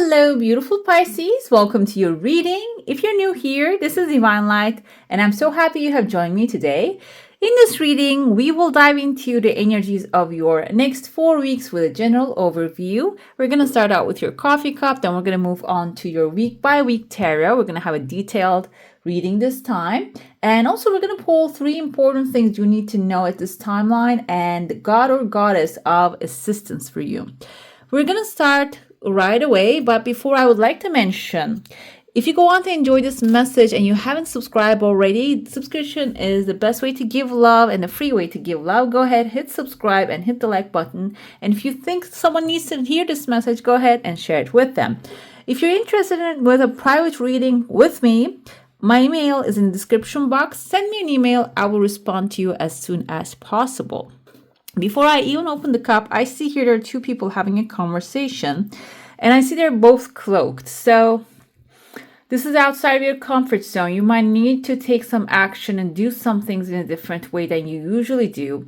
Hello, beautiful Pisces. Welcome to your reading. If you're new here, this is Divine Light, and I'm so happy you have joined me today. In this reading, we will dive into the energies of your next 4 weeks with a general overview. We're going to start out with your coffee cup, then we're going to move on to your week by week tarot. We're going to have a detailed reading this time. And also, we're going to pull 3 important things you need to know at this timeline and the god or goddess of assistance for you. We're going to start right away, but before, I would like to mention, if you go on to enjoy this message and you haven't subscribed already, subscription is the best way to give love and the free way to give love. Go ahead, hit subscribe and hit the like button. And if you think someone needs to hear this message, go ahead and share it with them. If you're interested in with a private reading with me, my email is in the description box. Send me an email. I will respond to you as soon as possible. Before I even open the cup, I see here there are 2 people having a conversation, and I see they're both cloaked. So this is outside of your comfort zone. You might need to take some action and do some things in a different way than you usually do.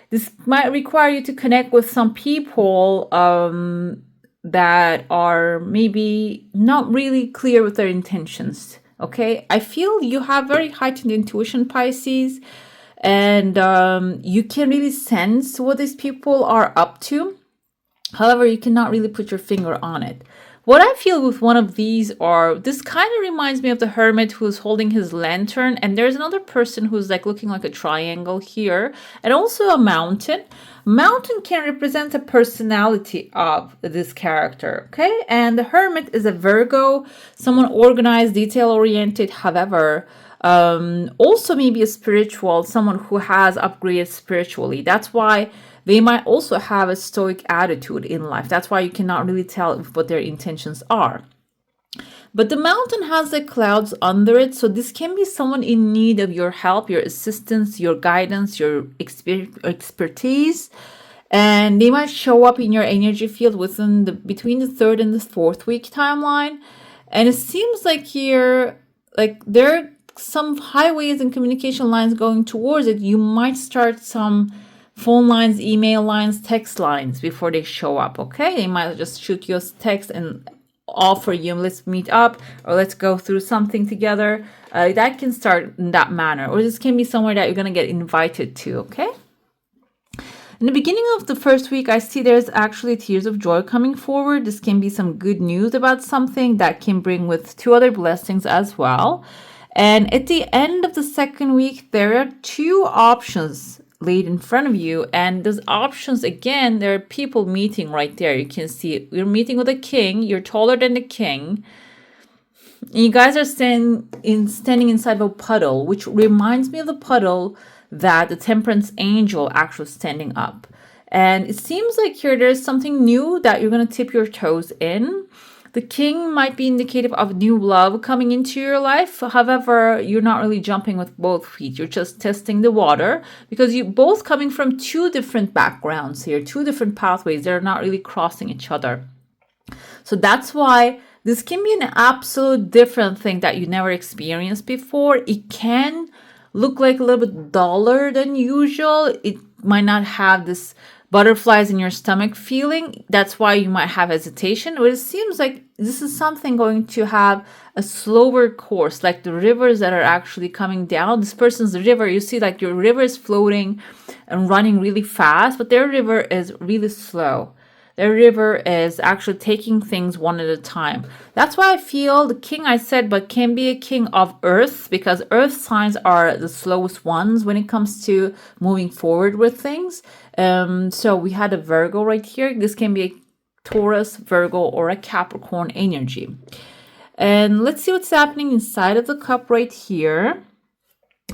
This might require you to connect with some people that are maybe not really clear with their intentions. Okay, I feel you have very heightened intuition, Pisces. And you can really sense what these people are up to. However, you cannot really put your finger on it. What I feel with one of these this kind of reminds me of the hermit who's holding his lantern. And there's another person who's like looking like a triangle here. And also a mountain. Mountain can represent a personality of this character. Okay. And the hermit is a Virgo, someone organized, detail-oriented. However, also maybe a spiritual, someone who has upgraded spiritually. That's why they might also have a stoic attitude in life. That's why you cannot really tell what their intentions are. But the mountain has the clouds under it, so this can be someone in need of your help, your assistance, your guidance, your expertise. And they might show up in your energy field between the 3rd and the 4th week timeline. And it seems like here, like there some highways and communication lines going towards it. You might start some phone lines, email lines, text lines before they show up. Okay, they might just shoot you a text and offer you, let's meet up or let's go through something together. That can start in that manner, or this can be somewhere that you're going to get invited to. Okay, in the beginning of the 1st week, I see there's actually tears of joy coming forward. This can be some good news about something that can bring with 2 other blessings as well. And at the end of the 2nd week, there are 2 options laid in front of you. And those options, again, there are people meeting right there. You can see it. You're meeting with a king. You're taller than the king. And you guys are standing inside of a puddle, which reminds me of the puddle that the temperance angel actually standing up. And it seems like here there's something new that you're going to tip your toes in. The king might be indicative of new love coming into your life. However, you're not really jumping with both feet. You're just testing the water because you both coming from 2 different backgrounds here, 2 different pathways. They're not really crossing each other. So that's why this can be an absolute different thing that you never experienced before. It can look like a little bit duller than usual. It might not have this butterflies in your stomach feeling. That's why you might have hesitation. But it seems like this is something going to have a slower course, like the rivers that are actually coming down. This person's river, you see like your river is floating and running really fast, but their river is really slow. Their river is actually taking things one at a time. That's why I feel the king, I said, but can be a king of earth, because earth signs are the slowest ones when it comes to moving forward with things. So we had a Virgo right here. This can be a Taurus, Virgo, or a Capricorn energy. And let's see what's happening inside of the cup right here.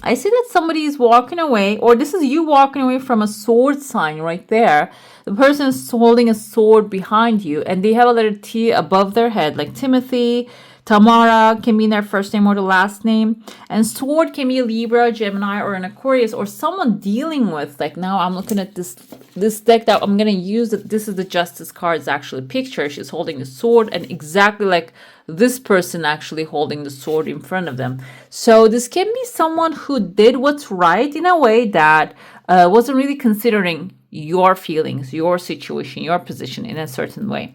I see that somebody is walking away, or this is you walking away from a sword sign right there. The person is holding a sword behind you, and they have a letter T above their head, like Timothy, Tamara can be in their first name or the last name. And sword can be a Libra, Gemini, or an Aquarius, or someone dealing with, like now I'm looking at this deck that I'm going to use. This is the Justice card. It's actually a picture. She's holding a sword, and exactly like this person actually holding the sword in front of them. So this can be someone who did what's right in a way that wasn't really considering your feelings, your situation, your position in a certain way.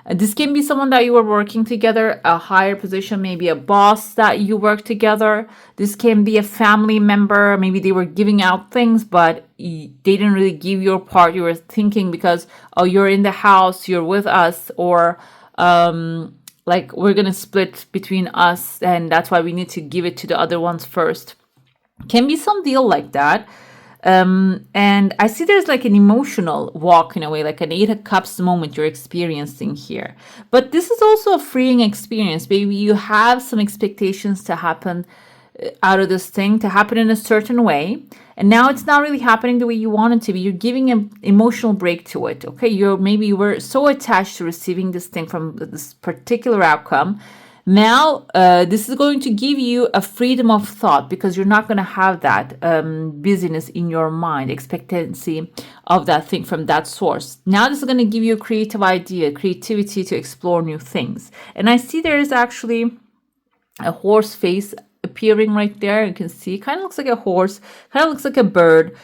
This can be someone that you were working together, a higher position, maybe a boss that you work together. This can be a family member. Maybe they were giving out things, but they didn't really give your part. You were thinking because, oh, you're in the house, you're with us, or like we're going to split between us, and that's why we need to give it to the other ones first. Can be some deal like that. And I see there's like an emotional walk in a way, like an 8 of Cups moment you're experiencing here. But this is also a freeing experience. Maybe you have some expectations to happen out of this thing, to happen in a certain way. And now it's not really happening the way you want it to be. You're giving an emotional break to it. Okay. Maybe you were so attached to receiving this thing from this particular outcome. Now, this is going to give you a freedom of thought because you're not going to have that busyness in your mind, expectancy of that thing from that source. Now, this is going to give you a creative idea, creativity to explore new things. And I see there is actually a horse face appearing right there. You can see, kind of looks like a horse, kind of looks like a bird.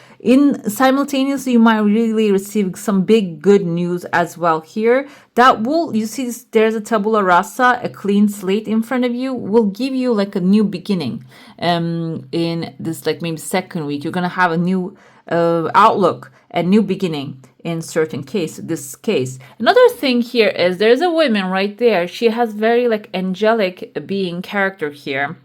Simultaneously, you might really receive some big good news as well here. You see, there's a tabula rasa, a clean slate in front of you, will give you like a new beginning. In this, like maybe second week, you're gonna have a new outlook, a new beginning. In this case. Another thing here is there's a woman right there. She has very like angelic being character here.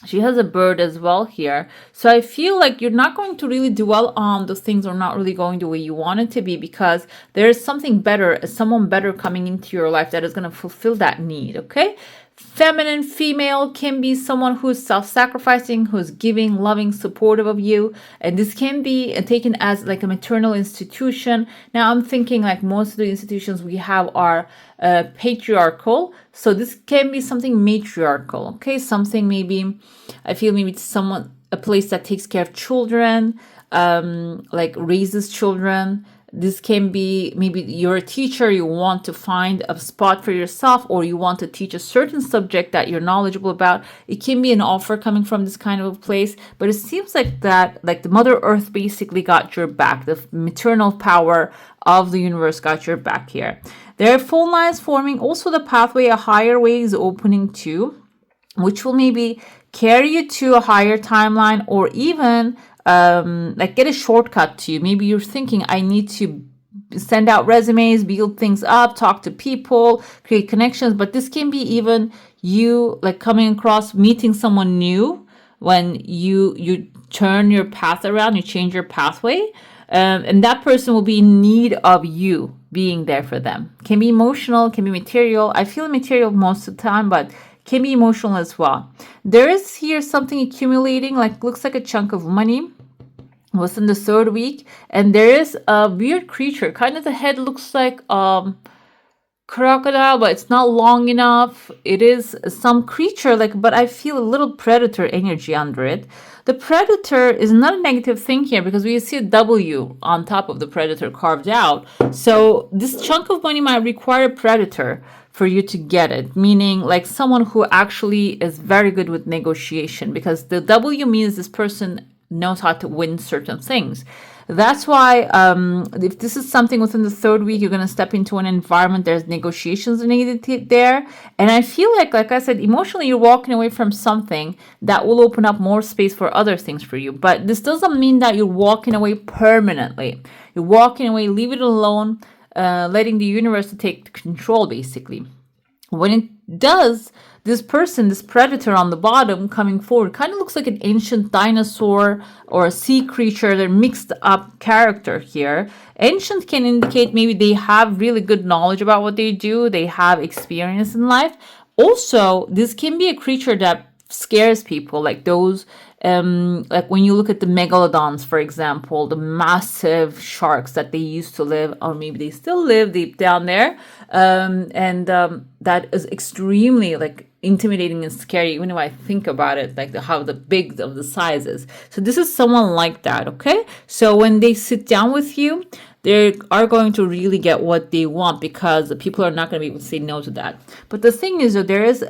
She has a bird as well here. So I feel like you're not going to really dwell on those things are not really going the way you want it to be, because there is something better, someone better coming into your life that is going to fulfill that need, okay? Feminine, female can be someone who's self-sacrificing, who's giving, loving, supportive of you. And this can be taken as like a maternal institution. Now I'm thinking like most of the institutions we have are patriarchal. So this can be something matriarchal, okay? Something maybe, I feel maybe it's a place that takes care of children, like raises children. This can be maybe you're a teacher, you want to find a spot for yourself, or you want to teach a certain subject that you're knowledgeable about. It can be an offer coming from this kind of a place, but it seems like that, like the Mother Earth basically got your back. The maternal power of the universe got your back here. There are phone lines forming. Also, the pathway, a higher way is opening too, which will maybe carry you to a higher timeline, or even like get a shortcut to you. Maybe you're thinking, I need to send out resumes, build things up, talk to people, create connections. But this can be even you like coming across, meeting someone new when you turn your path around, you change your pathway. And that person will be in need of you being there for them. Can be emotional, can be material. I feel material most of the time, but can be emotional as well. There is here something accumulating, like looks like a chunk of money. Was in the third week, and there is a weird creature. Kind of the head looks like crocodile, but it's not long enough. It is some creature, but I feel a little predator energy under it. The predator is not a negative thing here because we see a W on top of the predator carved out. So this chunk of money might require a predator for you to get it, meaning like someone who actually is very good with negotiation, because the W means this person knows how to win certain things. That's why if this is something within the third week, you're going to step into an environment, there's negotiations needed there. And I feel like I said, emotionally, you're walking away from something that will open up more space for other things for you. But this doesn't mean that you're walking away permanently. You're walking away, leave it alone, letting the universe to take control, basically. When it does, this person, this predator on the bottom coming forward, kind of looks like an ancient dinosaur or a sea creature. They're mixed up character here. Ancient can indicate maybe they have really good knowledge about what they do. They have experience in life. Also, this can be a creature that scares people, like those like when you look at the megalodons, for example, the massive sharks that they used to live, or maybe they still live deep down there, that is extremely intimidating and scary, even if I think about it, how the big of the size is. So this is someone like that, okay? So when they sit down with you, they are going to really get what they want, because the people are not going to be able to say no to that. But the thing is that there is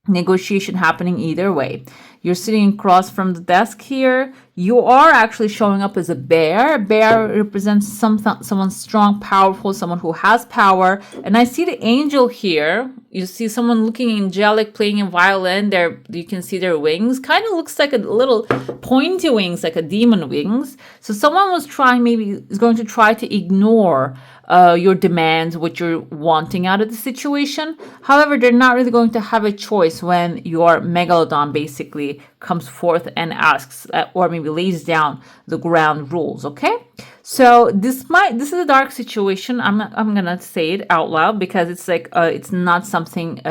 negotiation happening either way. You're sitting across from the desk here. You are actually showing up as a bear. Bear represents someone strong, powerful, someone who has power. And I see the angel here. You see someone looking angelic, playing a violin. There, you can see their wings. Kind of looks like a little pointy wings, like a demon wings. So someone was trying, maybe is going to try to ignore your demands, what you're wanting out of the situation. However, they're not really going to have a choice when your megalodon basically comes forth and asks, or maybe lays down the ground rules. Okay, so this is a dark situation. I'm gonna say it out loud because it's like it's not something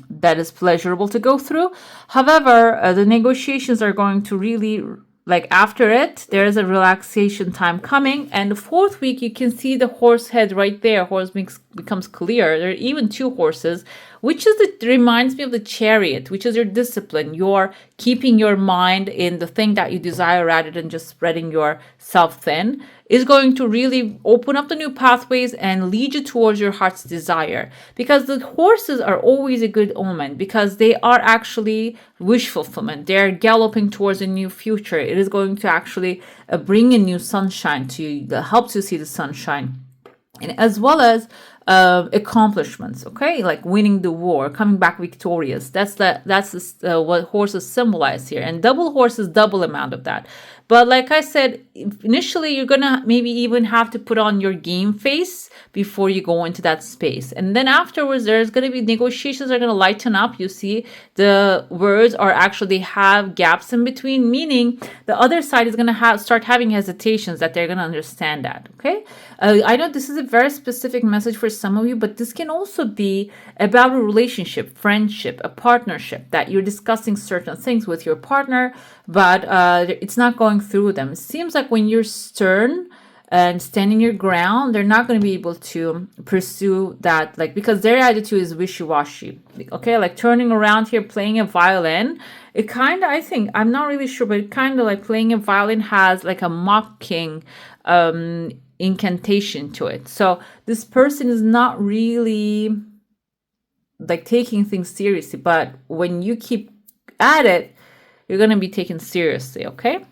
that is pleasurable to go through. However, the negotiations are going to really, like, after it, there is a relaxation time coming. And the fourth week, you can see the horse head right there. Horse becomes clear. There are even two horses, which reminds me of the chariot, which is your discipline. You're keeping your mind in the thing that you desire rather than just spreading yourself thin, is going to really open up the new pathways and lead you towards your heart's desire. Because the horses are always a good omen, because they are actually wish fulfillment. They're galloping towards a new future. It is going to actually bring a new sunshine to you, that helps you see the sunshine. And as well as accomplishments, okay, like winning the war, coming back victorious. That's what horses symbolize here. And double horse is double amount of that. But like I said, initially you're gonna maybe even have to put on your game face before you go into that space. And then afterwards, there's gonna be negotiations are gonna lighten up. You see, the words are actually, they have gaps in between, meaning the other side is gonna start having hesitations that they're gonna understand that. Okay, I know this is a very specific message for some of you, but this can also be about a relationship, friendship, a partnership, that you're discussing certain things with your partner, but it's not going through them. It seems like when you're stern and standing your ground, they're not going to be able to pursue that, like, because their attitude is wishy-washy. Okay, like turning around here, playing a violin, it kind of, I think, I'm not really sure, but it kind of like playing a violin has like a mocking incantation to it. So this person is not really like taking things seriously, but when you keep at it, you're going to be taken seriously. Okay,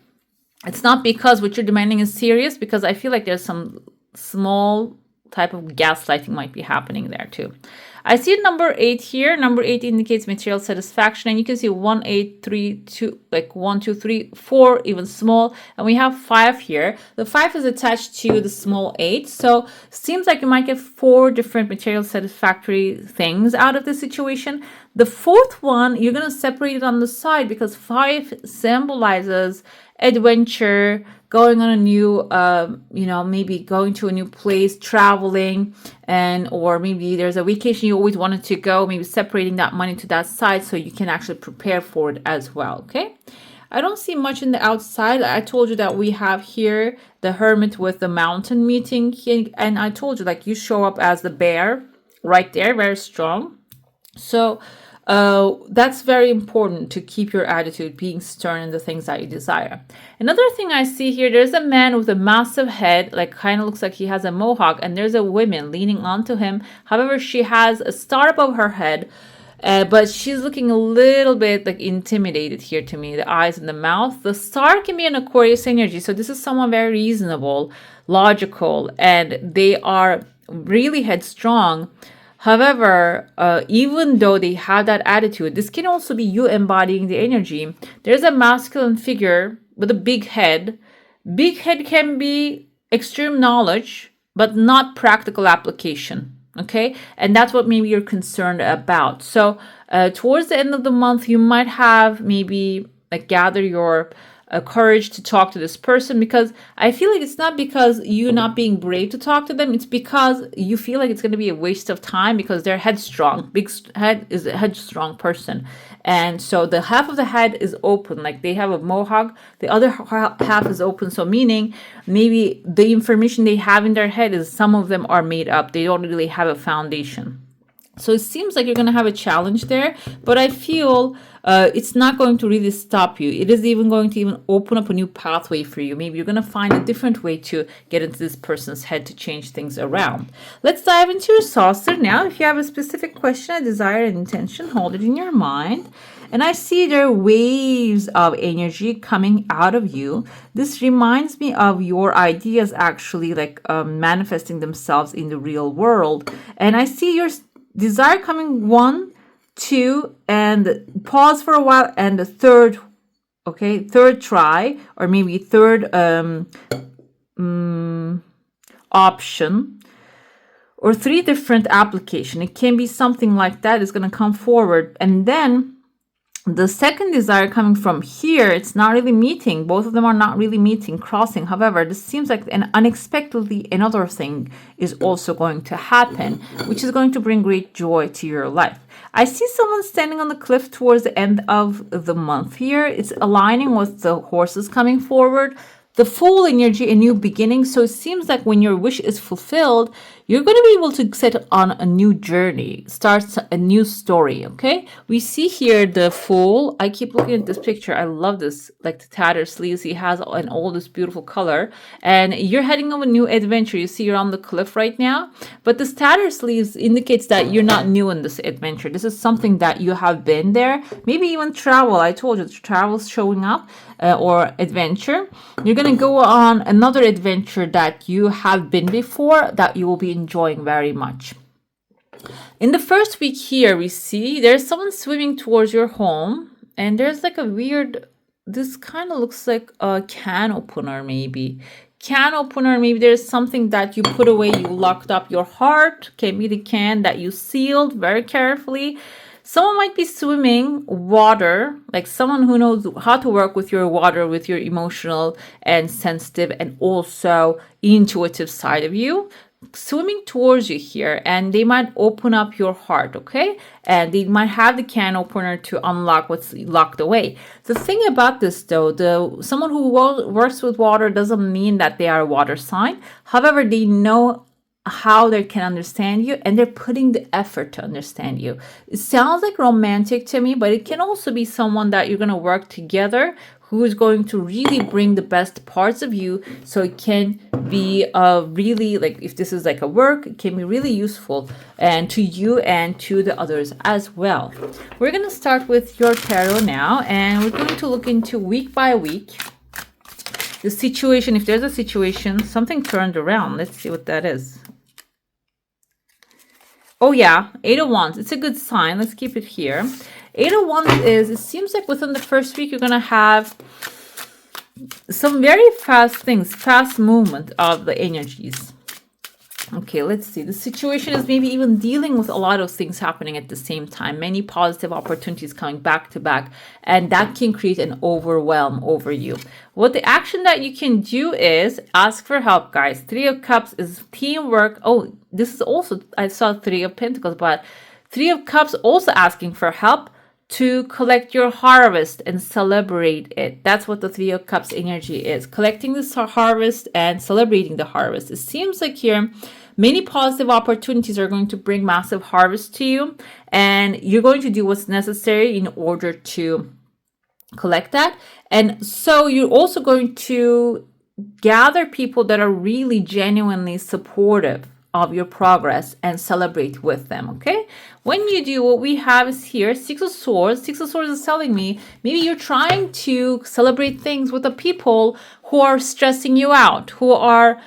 it's not because what you're demanding is serious, because I feel like there's some small type of gaslighting might be happening there too. I see number 8 here. Number 8 indicates material satisfaction, and you can see 1, 8, 3, 2, like 1, 2, 3, 4, even small, and we have 5 here. The 5 is attached to the small 8, so seems like you might get 4 different material satisfactory things out of this situation. The fourth one, you're going to separate it on the side, because 5 symbolizes adventure, going on a new, maybe going to a new place, traveling, or maybe there's a vacation you always wanted to go, maybe separating that money to that side so you can actually prepare for it as well. Okay, I don't see much in the outside. I told you that we have here the hermit with the mountain meeting here, and I told you, like, you show up as the bear right there, very strong. So that's very important, to keep your attitude being stern in the things that you desire. Another thing I see here, there's a man with a massive head, like kind of looks like he has a mohawk, and there's a woman leaning onto him. However, she has a star above her head, but she's looking a little bit like intimidated here to me, the eyes and the mouth. The star can be an Aquarius energy, so this is someone very reasonable, logical, and they are really headstrong. However, even though they have that attitude, this can also be you embodying the energy. There's a masculine figure with a big head. Big head can be extreme knowledge, but not practical application. Okay, and that's what maybe you're concerned about. So towards the end of the month, you might have maybe like gather your courage to talk to this person, because I feel like it's not because you're not being brave to talk to them. It's because you feel like it's going to be a waste of time, because they're headstrong. Big head is a headstrong person. And so the half of the head is open, like they have a mohawk. The other half is open. So meaning maybe the information they have in their head is, some of them are made up. They don't really have a foundation. So it seems like you're going to have a challenge there, but I feel it's not going to really stop you. It is even going to even open up a new pathway for you. Maybe you're going to find a different way to get into this person's head to change things around. Let's dive into your saucer now. If you have a specific question, a desire, an intention, hold it in your mind. And I see there are waves of energy coming out of you. This reminds me of your ideas actually like manifesting themselves in the real world. And I see your desire coming 1, 2, and pause for a while, and the third, okay, third try, or maybe third option, or 3 different application. It can be something like that is going to come forward. And then the second desire coming from here, it's not really meeting. Both of them are not really meeting, crossing. However, this seems like unexpectedly another thing is also going to happen, which is going to bring great joy to your life. I see someone standing on the cliff towards the end of the month here. It's aligning with the horses coming forward. The full energy, a new beginning. So it seems like when your wish is fulfilled, you're going to be able to set on a new journey, start a new story, okay? We see here the Fool. I keep looking at this picture. I love this, like the tattered sleeves. He has an all this beautiful color. And you're heading on a new adventure. You see you're on the cliff right now. But this tattered sleeves indicates that you're not new in this adventure. This is something that you have been there. Maybe even travel. I told you, travel's showing up. Or adventure. You're going to go on another adventure that you have been before that you will be enjoying very much. In the first week here, we see there's someone swimming towards your home, and there's like a weird, this kind of looks like a can opener maybe. Can opener, maybe there's something that you put away, you locked up your heart, can be the can that you sealed very carefully. Someone might be swimming water, like someone who knows how to work with your water, with your emotional and sensitive and also intuitive side of you, swimming towards you here, and they might open up your heart, okay? And they might have the can opener to unlock what's locked away. The thing about this though, someone who works with water doesn't mean that they are a water sign. However, they know how they can understand you, and they're putting the effort to understand you. It sounds like romantic to me, but it can also be someone that you're going to work together, who is going to really bring the best parts of you. So it can be really, like if this is like a work, it can be really useful and to you and to the others as well. We're going to start with your tarot now, and we're going to look into week by week the situation. If there's a situation, something turned around. Let's see what that is. Oh yeah, 8 of Wands. It's a good sign. Let's keep it here. 8 of Wands is, it seems like within the first week, you're going to have some very fast things, fast movement of the energies. Okay, let's see. The situation is maybe even dealing with a lot of things happening at the same time. Many positive opportunities coming back to back. And that can create an overwhelm over you. What the action that you can do is ask for help, guys. 3 of Cups is teamwork. Oh, this is also, I saw 3 of Pentacles, but 3 of Cups also asking for help to collect your harvest and celebrate it. That's what the 3 of Cups energy is. Collecting this harvest and celebrating the harvest. It seems like here, many positive opportunities are going to bring massive harvest to you, and you're going to do what's necessary in order to collect that. And so you're also going to gather people that are really genuinely supportive of your progress and celebrate with them, okay? When you do, what we have is here, 6 of Swords. 6 of Swords is telling me maybe you're trying to celebrate things with the people who are stressing you out, who are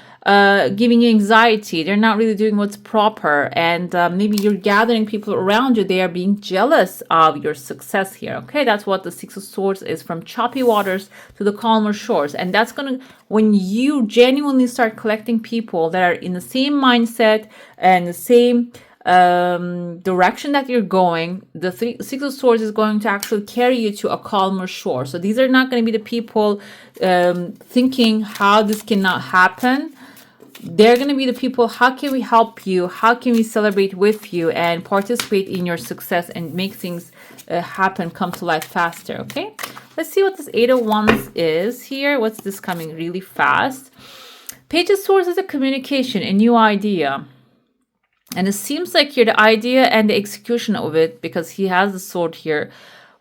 giving you anxiety. They're not really doing what's proper, and maybe you're gathering people around you. They are being jealous of your success here, okay? That's what the 6 of Swords is, from choppy waters to the calmer shores. And that's gonna, when you genuinely start collecting people that are in the same mindset and the same direction that you're going, the 6 of Swords is going to actually carry you to a calmer shore. So these are not going to be the people thinking how this cannot happen. They're going to be the people, how can we help you? How can we celebrate with you and participate in your success and make things happen, come to life faster, okay? Let's see what this 8 of Wands is here. What's this coming really fast? Page of Swords is a communication, a new idea. And it seems like here the idea and the execution of it, because he has the sword here,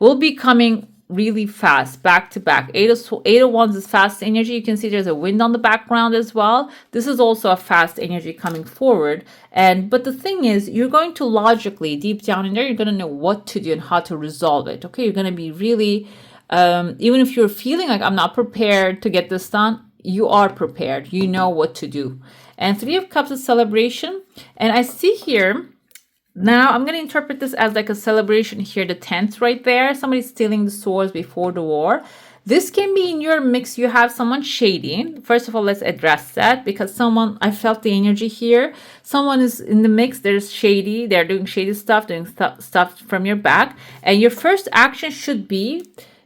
will be coming really fast, back to back. Eight of Wands is fast energy. You can see there's a wind on the background as well. This is also a fast energy coming forward. But the thing is, you're going to logically, deep down in there, you're going to know what to do and how to resolve it. Okay, you're going to be really, even if you're feeling like I'm not prepared to get this done, you are prepared. You know what to do. And Three of Cups is celebration. And I see here, now I'm going to interpret this as like a celebration here, the 10th right there. Somebody's stealing the swords before the war. This can be in your mix. You have someone shady. First of all, let's address that, because I felt the energy here. Someone is in the mix. There's shady. They're doing shady stuff, doing stuff from your back. And your first action should be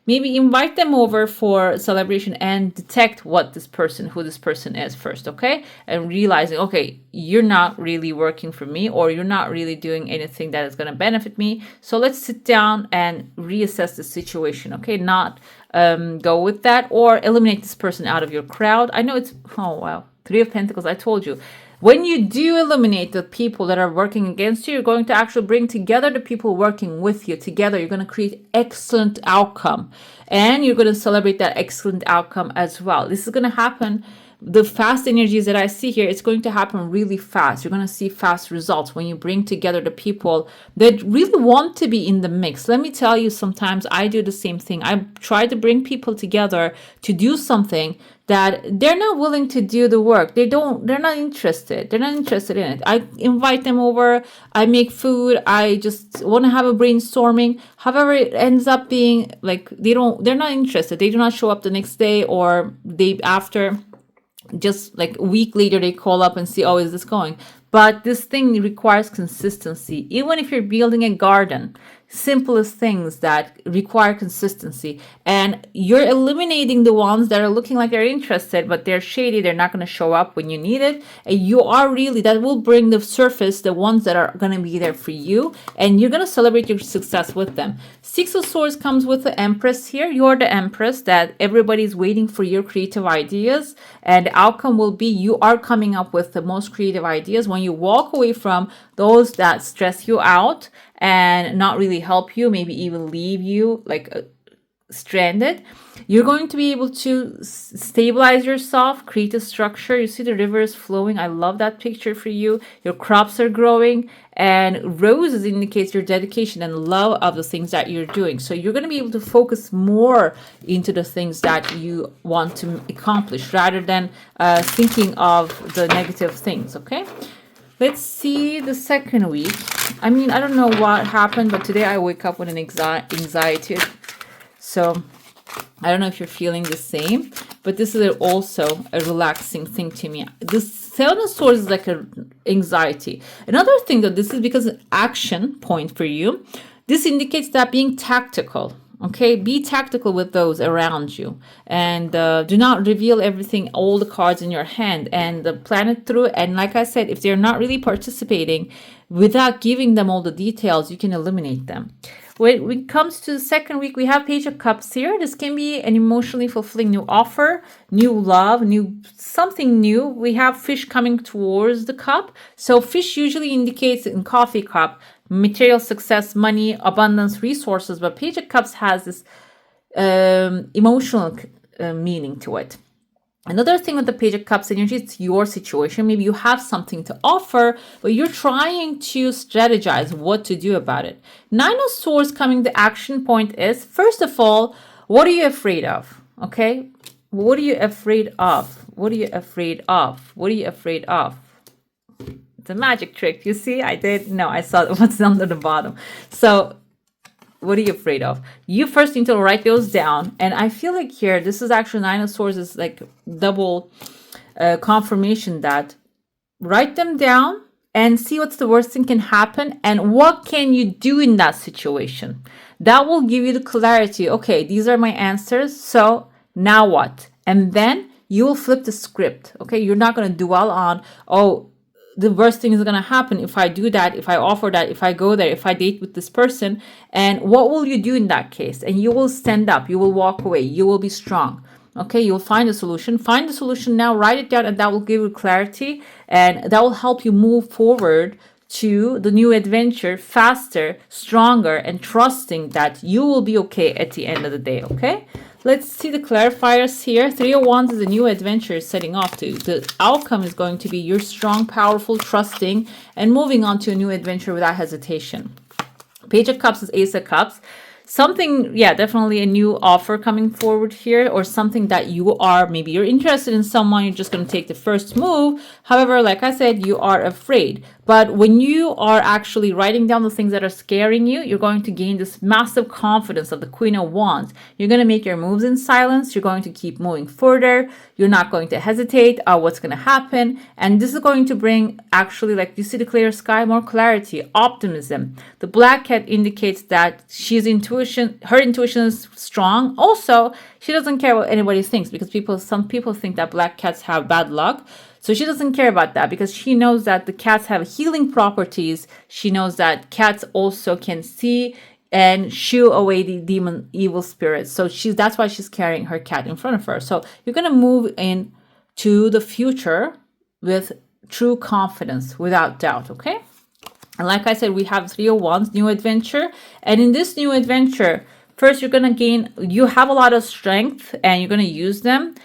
maybe invite them over for celebration and detect who this person is first, okay? And realizing, okay, you're not really working for me, or you're not really doing anything that is going to benefit me. So let's sit down and reassess the situation, okay? Not go with that, or eliminate this person out of your crowd. I know it's, oh wow, Three of Pentacles, I told you. When you do eliminate the people that are working against you, you're going to actually bring together the people working with you together. You're going to create excellent outcome, and you're going to celebrate that excellent outcome as well. This is going to happen. The fast energies that I see here, it's going to happen really fast. You're going to see fast results when you bring together the people that really want to be in the mix. Let me tell you, sometimes I do the same thing. I try to bring people together to do something that they're not willing to do the work. They're not interested. They're not interested in it. I invite them over. I make food. I just want to have a brainstorming. However, it ends up being like they're not interested. They do not show up the next day or day after. Just like a week later, they call up and see, oh, is this going? But this thing requires consistency. Even if you're building a garden, simplest things that require consistency, and you're eliminating the ones that are looking like they're interested, but they're shady, they're not going to show up when you need it, and you are really, that will bring the surface the ones that are going to be there for you, and you're going to celebrate your success with them. Six of Swords comes with the Empress here. You're the Empress that everybody's waiting for your creative ideas, and the outcome will be you are coming up with the most creative ideas when you walk away from those that stress you out and not really help you, maybe even leave you like stranded. You're going to be able to stabilize yourself, create a structure. You see the river is flowing. I love that picture for you. Your crops are growing, and roses indicates your dedication and love of the things that you're doing. So you're going to be able to focus more into the things that you want to accomplish rather than thinking of the negative things, okay? Let's see the second week. I mean, I don't know what happened, but today I wake up with an anxiety. So I don't know if you're feeling the same, but this is also a relaxing thing to me. This Seven of Swords is like an anxiety. Another thing that this is because an action point for you. This indicates that being tactical. Okay, be tactical with those around you, and do not reveal everything, all the cards in your hand, and plan it through. And like I said, if they're not really participating, without giving them all the details, you can eliminate them. When it comes to the second week, we have Page of Cups here. This can be an emotionally fulfilling new offer, new love, something new. We have fish coming towards the cup. So fish usually indicates in coffee cup material success, money, abundance, resources, but Page of Cups has this emotional meaning to it. Another thing with the Page of Cups energy, it's your situation. Maybe you have something to offer, but you're trying to strategize what to do about it. Nine of Swords coming, the action point is, first of all, what are you afraid of? Okay? What are you afraid of? What are you afraid of? What are you afraid of? It's a magic trick. You see, I saw what's under the bottom. So what are you afraid of? You first need to write those down. And I feel like here, this is actually Nine of Swords is like double confirmation that write them down and see what's the worst thing can happen and what can you do in that situation. That will give you the clarity. Okay, these are my answers. So now what? And then you will flip the script. Okay, you're not going to dwell on, oh, the worst thing is going to happen if I do that, if I offer that, if I go there, if I date with this person. And what will you do in that case? And you will stand up, you will walk away, you will be strong. Okay, you'll find a solution. Find the solution now, write it down, and that will give you clarity, and that will help you move forward to the new adventure faster, stronger, and trusting that you will be okay at the end of the day, okay? Let's see the clarifiers here. Three of Wands is a new adventure setting off to. The outcome is going to be you're strong, powerful, trusting, and moving on to a new adventure without hesitation. Page of Cups is Ace of Cups. Something, yeah, definitely a new offer coming forward here, or something that you are, maybe you're interested in someone, you're just going to take the first move. However, like I said, you are afraid. But when you are actually writing down the things that are scaring you, you're going to gain this massive confidence of the Queen of Wands. You're going to make your moves in silence. You're going to keep moving further. You're not going to hesitate what's going to happen. And this is going to bring, actually, like you see the clear sky, more clarity, optimism. The black cat indicates that her intuition is strong. Also, she doesn't care what anybody thinks, because some people think that black cats have bad luck. So she doesn't care about that, because she knows that the cats have healing properties. She knows that cats also can see and shoo away the demon evil spirits. So that's why she's carrying her cat in front of her. So you're going to move into the future with true confidence, without doubt, okay? And like I said, we have Three of Wands, new adventure. And in this new adventure, first you're going to you have a lot of strength and you're going to use them.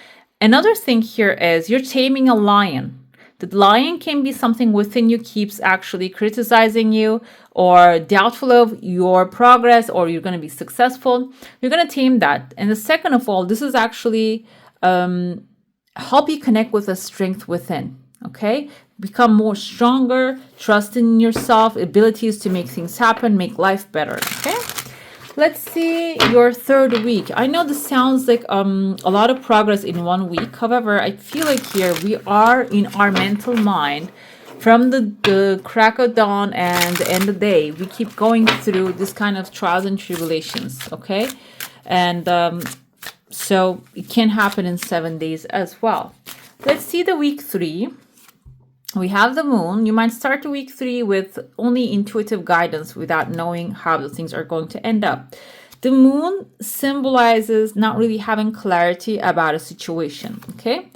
Another thing here is you're taming a lion. The lion can be something within you keeps actually criticizing you or doubtful of your progress, or you're going to be successful. You're going to tame that. And the second of all, this is actually help you connect with the strength within. Okay? Become more stronger, trust in yourself, abilities to make things happen, make life better. Okay? Let's see your third week. I know this sounds like a lot of progress in 1 week. However, I feel like here we are in our mental mind from the crack of dawn and the end of the day. We keep going through this kind of trials and tribulations, okay? And so it can happen in 7 days as well. Let's see the week 3. We have the moon. You might start week 3 with only intuitive guidance without knowing how the things are going to end up. The moon symbolizes not really having clarity about a situation, okay?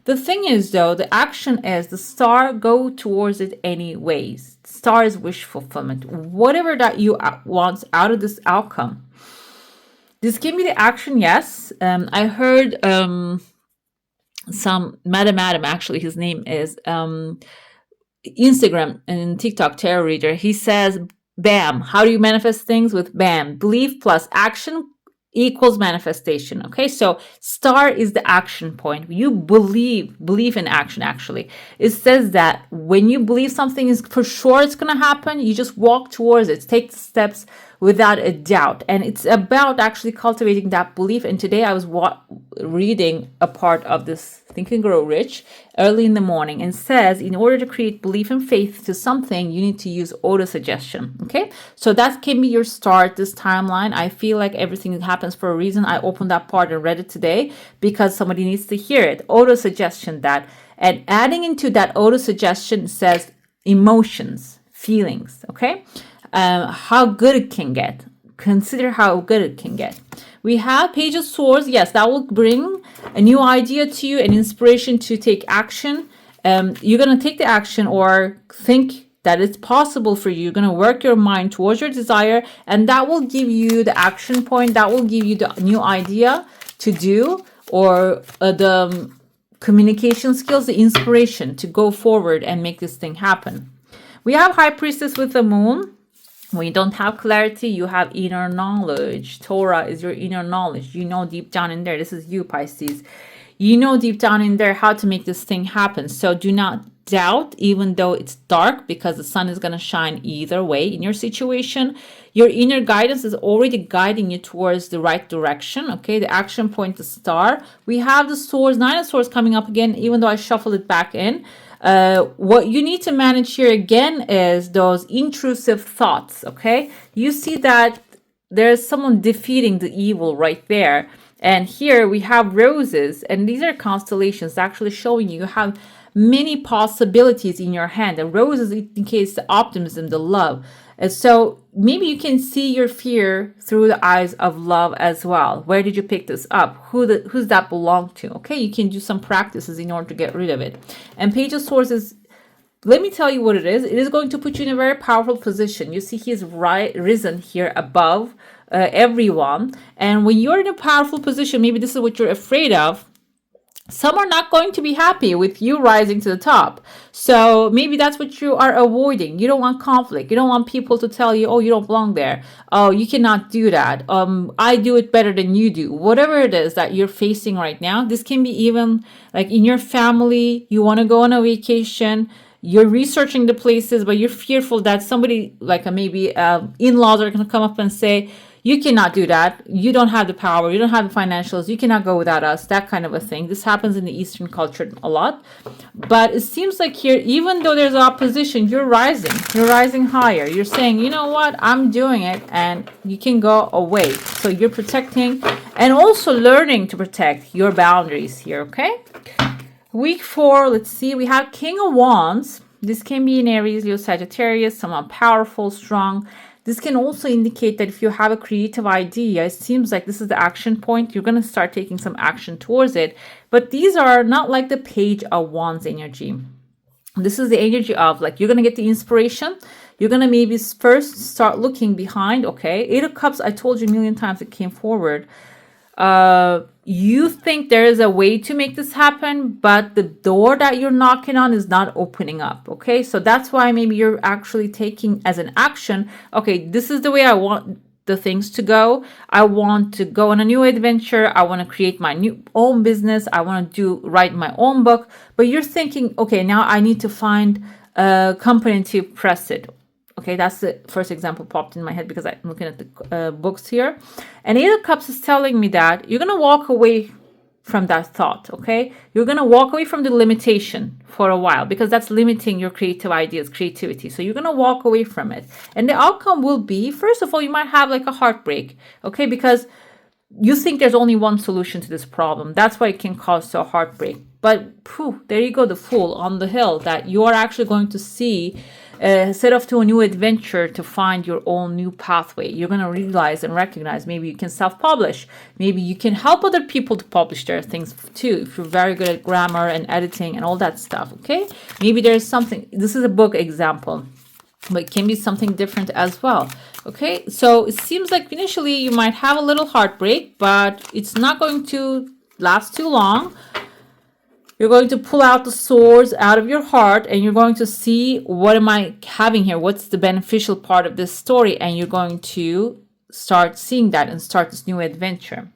The thing is, though, the action is the star, go towards it anyways. Star is wish fulfillment. Whatever that you want out of this outcome. This can be the action, yes. I heard some Madam, actually his name is Instagram and TikTok tarot reader. He says, BAM. How do you manifest things? With BAM. Belief plus action equals manifestation. Okay, so star is the action point. You believe in action. Actually, it says that when you believe something is for sure it's going to happen, you just walk towards it, take the steps without a doubt. And it's about actually cultivating that belief. And today I was reading a part of this Think and Grow Rich early in the morning, and says in order to create belief and faith to something, you need to use auto-suggestion. Okay, so that can be your start, this timeline. I feel like everything happens for a reason. I opened that part and read it today because somebody needs to hear it. Auto-suggestion that, and adding into that auto-suggestion says emotions, feelings. Okay, how good it can get. Consider how good it can get. We have Page of Swords. Yes, that will bring a new idea to you, an inspiration to take action. You're going to take the action or think that it's possible for you. You're going to work your mind towards your desire, and that will give you the action point. That will give you the new idea to do, or the communication skills, the inspiration to go forward and make this thing happen. We have High Priestess with the moon. When you don't have clarity, you have inner knowledge. Torah is your inner knowledge. You know deep down in there, this is you, Pisces. You know deep down in there how to make this thing happen. So do not doubt, even though it's dark, because the sun is going to shine either way in your situation. Your inner guidance is already guiding you towards the right direction. Okay, the action point, the star. We have the swords, 9 of swords coming up again, even though I shuffled it back in. What you need to manage here again is those intrusive thoughts. Okay, you see that there's someone defeating the evil right there, and here we have roses, and these are constellations actually showing you have many possibilities in your hand. The roses indicates the optimism, the love. And so maybe you can see your fear through the eyes of love as well. Where did you pick this up? Who's that belong to? Okay, you can do some practices in order to get rid of it. And Page of Swords is let me tell you what it is. It is going to put you in a very powerful position. You see, he's risen here above everyone. And when you're in a powerful position, maybe this is what you're afraid of. Some are not going to be happy with you rising to the top. So maybe that's what you are avoiding. You don't want conflict. You don't want people to tell you, oh, you don't belong there. Oh, you cannot do that. I do it better than you do. Whatever it is that you're facing right now, this can be even like in your family. You want to go on a vacation. You're researching the places, but you're fearful that somebody like maybe in-laws are going to come up and say, you cannot do that. You don't have the power. You don't have the financials. You cannot go without us. That kind of a thing. This happens in the Eastern culture a lot. But it seems like here, even though there's opposition, you're rising. You're rising higher. You're saying, you know what? I'm doing it and you can go away. So you're protecting and also learning to protect your boundaries here, okay? Week 4, let's see. We have King of Wands. This can be in Aries, Leo, Sagittarius, someone powerful, strong. This can also indicate that if you have a creative idea, it seems like this is the action point. You're going to start taking some action towards it. But these are not like the Page of Wands energy. This is the energy of like you're going to get the inspiration. You're going to maybe first start looking behind. Okay, 8 of Cups, I told you a million times it came forward. You think there is a way to make this happen, but the door that you're knocking on is not opening up. Okay, so that's why maybe you're actually taking as an action, okay, this is the way I want the things to go. I want to go on a new adventure. I want to create my new own business. I want to write my own book. But you're thinking, okay, now I need to find a company to press it. Okay, that's the first example popped in my head because I'm looking at the books here. And 8 of Cups is telling me that you're going to walk away from that thought, okay? You're going to walk away from the limitation for a while because that's limiting your creative ideas, creativity. So you're going to walk away from it. And the outcome will be, first of all, you might have like a heartbreak, okay? Because you think there's only one solution to this problem. That's why it can cause a heartbreak. But there you go, the Fool on the hill, that you are actually going to see set off to a new adventure to find your own new pathway. You're going to realize and recognize maybe you can self-publish. Maybe you can help other people to publish their things too, if you're very good at grammar and editing and all that stuff, okay? Maybe there's something, this is a book example, but it can be something different as well, okay? So it seems like initially you might have a little heartbreak, but it's not going to last too long. You're going to pull out the swords out of your heart and you're going to see, what am I having here? What's the beneficial part of this story? And you're going to start seeing that and start this new adventure.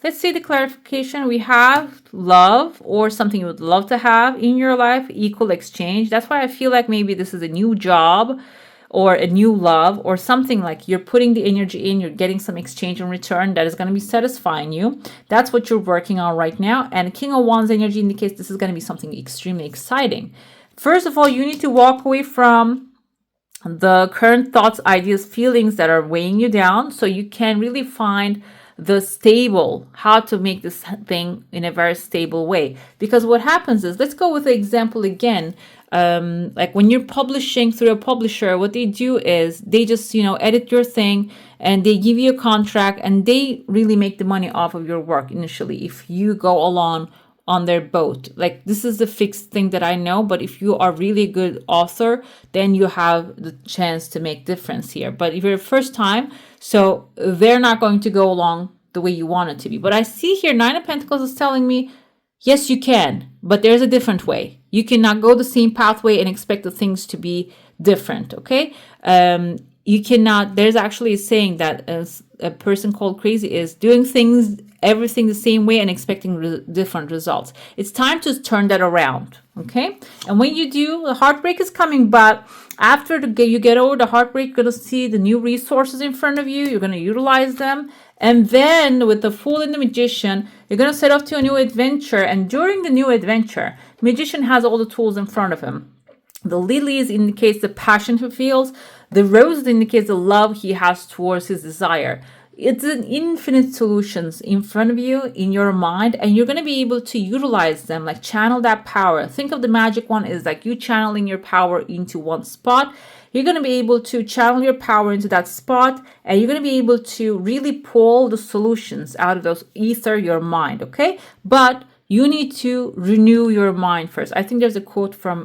Let's see the clarification. We have love or something you would love to have in your life, equal exchange. That's why I feel like maybe this is a new job or a new love or something, like you're putting the energy in, you're getting some exchange in return that is going to be satisfying you. That's what you're working on right now. And King of Wands energy indicates this is going to be something extremely exciting. First of all, you need to walk away from the current thoughts, ideas, feelings that are weighing you down so you can really find the stable, how to make this thing in a very stable way. Because what happens is, let's go with the example again. Like when you're publishing through a publisher, what they do is they just, edit your thing and they give you a contract and they really make the money off of your work initially if you go along on their boat. Like this is the fixed thing that I know, but if you are really a good author, then you have the chance to make difference here. But if you're first time, so they're not going to go along the way you want it to be. But I see here 9 of Pentacles is telling me, yes, you can, but there's a different way. You cannot go the same pathway and expect the things to be different, okay? You cannot, there's actually a saying that a person called crazy is doing everything the same way and expecting different results. It's time to turn that around, okay? And when you do, the heartbreak is coming, but after you get over the heartbreak, you're going to see the new resources in front of you. You're going to utilize them. And then with the Fool and the Magician, you're going to set off to a new adventure. And during the new adventure, Magician has all the tools in front of him. The lilies indicates the passion he feels. The rose indicates the love he has towards his desire. It's an infinite solutions in front of you, in your mind, and you're going to be able to utilize them, like channel that power. Think of the magic one is like you channeling your power into one spot. You're going to be able to channel your power into that spot, and you're going to be able to really pull the solutions out of those ether, your mind, okay? But you need to renew your mind first. I think there's a quote from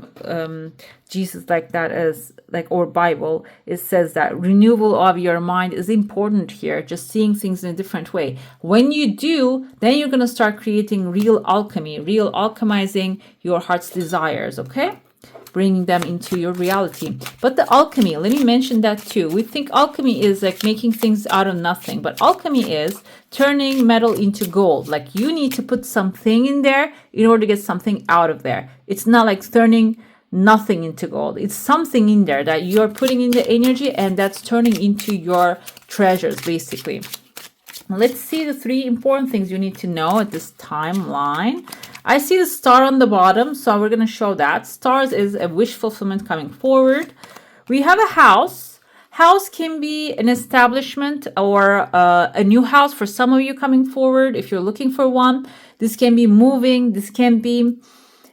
Jesus like that, as like, or Bible. It says that renewal of your mind is important here, just seeing things in a different way. When you do, then you're going to start creating real alchemy, real alchemizing your heart's desires, okay? Bringing them into your reality. But the alchemy, let me mention that too. We think alchemy is like making things out of nothing, but alchemy is turning metal into gold. Like you need to put something in there in order to get something out of there. It's not like turning nothing into gold. It's something in there that you're putting in the energy, and that's turning into your treasures, basically. Let's see the 3 important things you need to know at this timeline. I see the star on the bottom, so we're going to show that. Stars is a wish fulfillment coming forward. We have a house. House can be an establishment or a new house for some of you coming forward if you're looking for one. This can be moving. This can be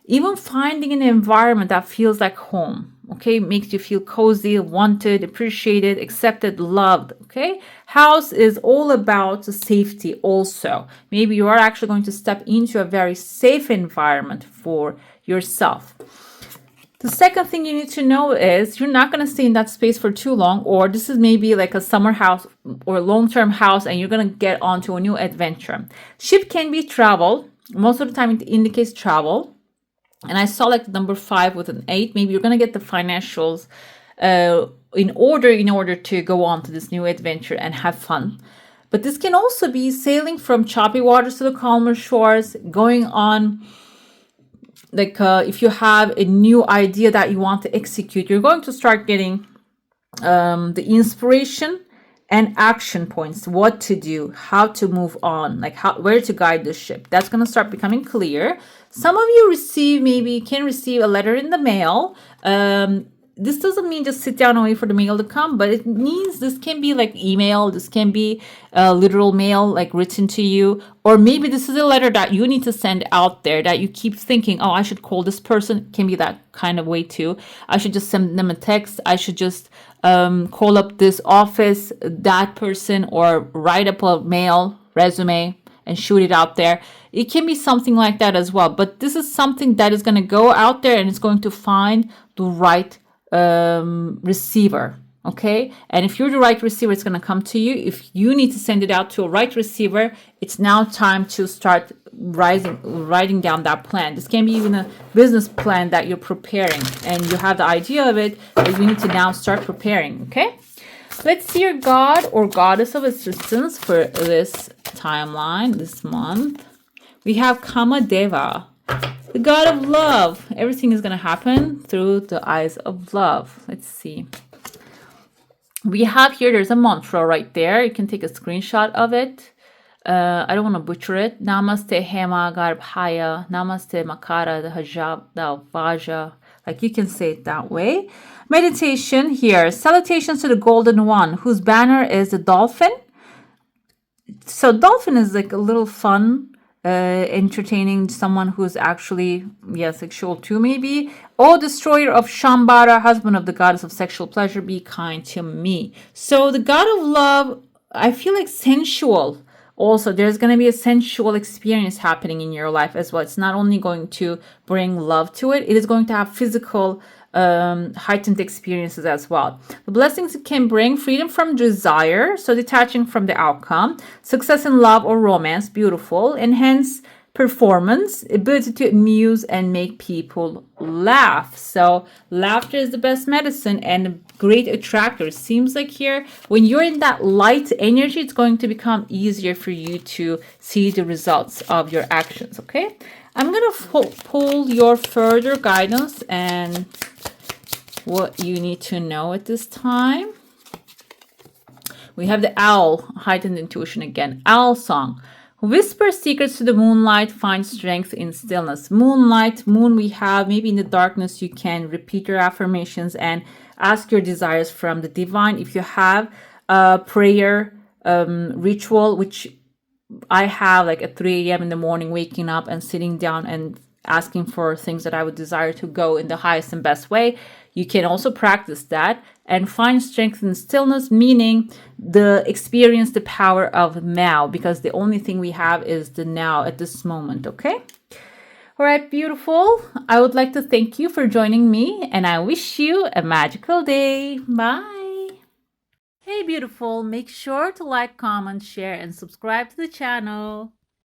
even finding an environment that feels like home, okay? Makes you feel cozy, wanted, appreciated, accepted, loved, okay? House is all about safety also. Maybe you are actually going to step into a very safe environment for yourself. The second thing you need to know is you're not going to stay in that space for too long, or this is maybe like a summer house or long-term house and you're going to get onto a new adventure. Ship can be travel. Most of the time it indicates travel. And I saw like number 5 with an 8. Maybe you're going to get the financials in order to go on to this new adventure and have fun. But this can also be sailing from choppy waters to the calmer shores, going on, like if you have a new idea that you want to execute, you're going to start getting the inspiration and action points, what to do, how to move on, like where to guide the ship. That's going to start becoming clear. Some of you can receive a letter in the mail. This doesn't mean just sit down and wait for the mail to come, but it means this can be like email, this can be literal mail, like written to you, or maybe this is a letter that you need to send out there that you keep thinking, oh, I should call this person. Can be that kind of way too. I should just send them a text. I should just call up this office, that person, or write up a mail, resume, and shoot it out there. It can be something like that as well. But this is something that is going to go out there and it's going to find the right receiver. Okay. And if you're the right receiver, it's going to come to you. If you need to send it out to a right receiver, it's now time to start writing down that plan. This can be even a business plan that you're preparing and you have the idea of it, but you need to now start preparing. Okay. Let's see your god or goddess of assistance for this timeline, this month. We have Kamadeva, the god of love. Everything is going to happen through the eyes of love. Let's see. We have here, there's a mantra right there. You can take a screenshot of it. I don't want to butcher it. Namaste Hema Garbhaya, Namaste Makara Hajab Vaja. Like you can say it that way. Meditation here. Salutations to the golden one, whose banner is the dolphin. So dolphin is like a little fun, entertaining, someone who's actually, sexual too maybe. O destroyer of Shambhara, husband of the goddess of sexual pleasure, be kind to me. So the god of love, I feel like sensual. Also, there's going to be a sensual experience happening in your life as well. It's not only going to bring love to it, it is going to have physical heightened experiences as well. The blessings it can bring: freedom from desire, so detaching from the outcome, success in love or romance, beautiful, enhance performance, ability to amuse and make people laugh. So laughter is the best medicine and a great attractor. It seems like here, when you're in that light energy, it's going to become easier for you to see the results of your actions. Okay, I'm going to pull your further guidance and what you need to know at this time. We have the owl, heightened intuition again. Owl song. Whisper secrets to the moonlight, find strength in stillness. Moonlight, moon we have, maybe in the darkness you can repeat your affirmations and ask your desires from the divine. If you have a prayer ritual, which I have like at 3 a.m. in the morning, waking up and sitting down and asking for things that I would desire to go in the highest and best way, you can also practice that and find strength in stillness, meaning experience the power of now, because the only thing we have is the now at this moment. Okay, All right, beautiful. I would like to thank you for joining me, and I wish you a magical day. Bye. Hey, beautiful. Make sure to like, comment, share, and subscribe to the channel.